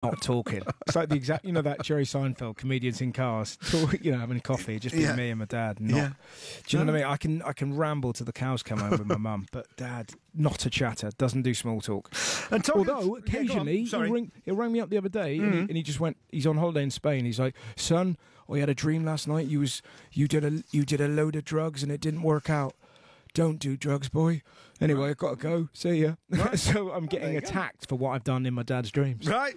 not talking. It's like the exact, that Jerry Seinfeld, comedians in cars, having coffee, just be me and my dad. Do you know what I mean? I can ramble till the cows come home with my mum, but Dad, not a chatter, doesn't do small talk. And although occasionally he'll ring me up the other day and he just went. He's on holiday in Spain. He's like, son, I had a dream last night. You did a load of drugs and it didn't work out. Don't do drugs, boy. Anyway, I've got to go. See ya. Right. So I'm getting attacked for what I've done in my dad's dreams. Right.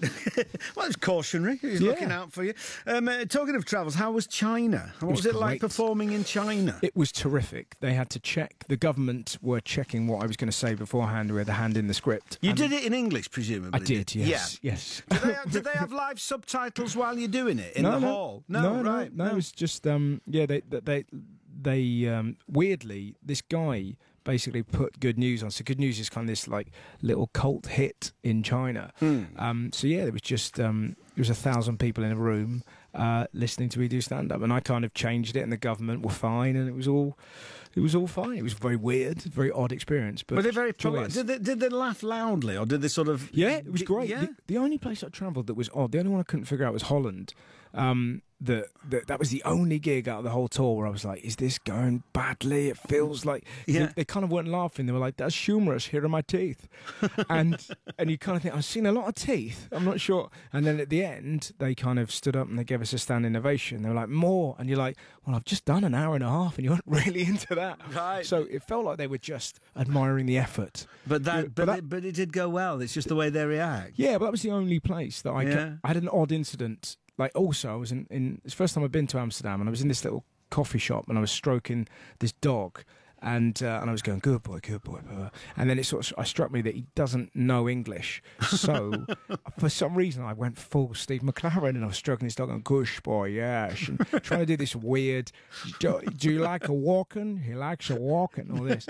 Well, it's cautionary. He's looking out for you. Talking of travels, how was China? What was it like performing in China? It was terrific. They had to check. The government were checking what I was going to say beforehand. We had a hand in the script. You did it in English, presumably? I did, yes. Yeah. Yes. Did they have live subtitles while you're doing it in the hall? No, it was just, they weirdly, this guy basically put Good News on. So Good News is kind of this like little cult hit in China. There was just there was 1,000 people in a room listening to me do stand up, and I kind of changed it, and the government were fine, and it was all fine. It was very weird, very odd experience. But were they very polite? Did they laugh loudly, or did they sort of? Yeah, it was great. Yeah? The only place I travelled that was odd, the only one I couldn't figure out was Holland. That was the only gig out of the whole tour where I was like, is this going badly? It feels like they kind of weren't laughing. They were like, that's humorous, here are my teeth. and you kind of think, I've seen a lot of teeth, I'm not sure. And then at the end they kind of stood up and they gave us a standing ovation. They were like, more. And you're like, well, I've just done an hour and a half and you weren't really into that. Right. So it felt like they were just admiring the effort. But it did go well. It's just the way they react. Yeah, but that was the only place that I had an odd incident. Like, also, I was in it's the first time I've been to Amsterdam, and I was in this little coffee shop, and I was stroking this dog, and I was going, good boy, and then it struck me that he doesn't know English, so for some reason I went full Steve McLaren, and I was stroking this dog and gosh boy, yes, and trying to do this weird, do you like a walking? He likes a walking, all this.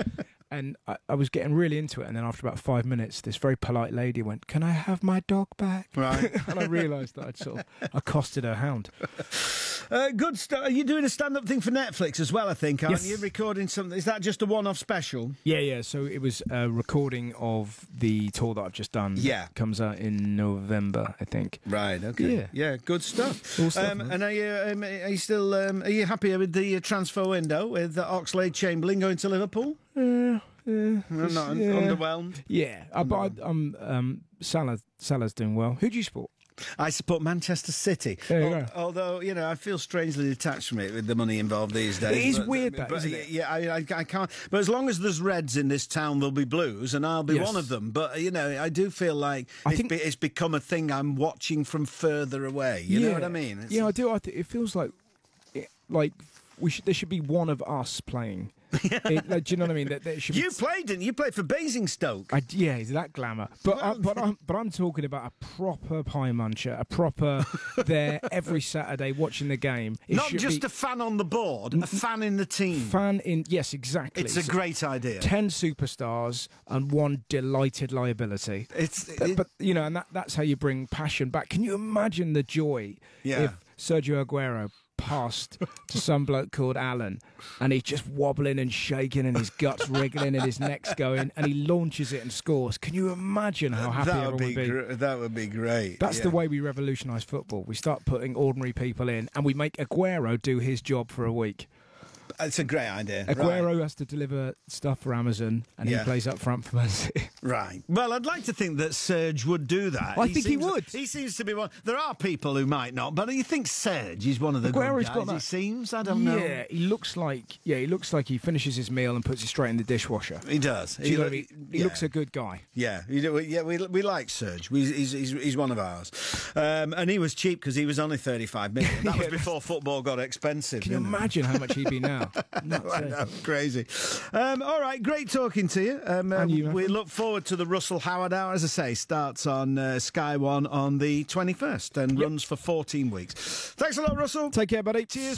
And I was getting really into it, and then after about 5 minutes, this very polite lady went, "Can I have my dog back?" Right. And I realised that I'd sort of accosted her hound. Good stuff. Are you doing a stand-up thing for Netflix as well, I think, aren't you? Recording something. Is that just a one-off special? Yeah. So it was a recording of the tour that I've just done. Yeah. It comes out in November, I think. Right, okay. Yeah, good stuff. Cool stuff, and are you still are you happy with the transfer window with Oxlade-Chamberlain going to Liverpool? Not underwhelmed? Yeah. But Salah's doing well. Who do you support? I support Manchester City. Although, I feel strangely detached from it with the money involved these days. It is weird, isn't it? Yeah, I can't. But as long as there's Reds in this town, there'll be Blues, and I'll be one of them. But, I do feel like it's become a thing I'm watching from further away. You know what I mean? I do. It feels like there should be one of us playing. Do you know what I mean? You played, didn't you? You played for Basingstoke. Is that glamour? But I'm talking about a proper pie muncher, a proper there every Saturday watching the game. Not just a fan on the board, a fan in the team. Yes, exactly. It's a great idea. 10 superstars and one delighted liability. And that's how you bring passion back. Can you imagine the joy if Sergio Aguero passed to some bloke called Alan, and he's just wobbling and shaking and his guts wriggling and his neck's going, and he launches it and scores? Can you imagine how happy everyone would be? That would be great. That's the way we revolutionise football. We start putting ordinary people in, and we make Aguero do his job for a week. It's a great idea. Aguero has to deliver stuff for Amazon, and he plays up front for Man City. Right. Well, I'd like to think that Serge would do that. I think he would. He seems to be one. There are people who might not, but you think Serge is one of the good guys? He seems. I don't know. Yeah, he looks like he finishes his meal and puts it straight in the dishwasher. He does. He looks a good guy. Yeah, we like Serge. He's one of ours, and he was cheap because he was only 35 million. That was before football got expensive. Can you imagine how much he'd be now? I know, crazy. All right, great talking to you. And you, we look forward to the Russell Howard Hour. As I say, starts on Sky One on the 21st and runs for 14 weeks. Thanks a lot, Russell. Take care, buddy. Cheers.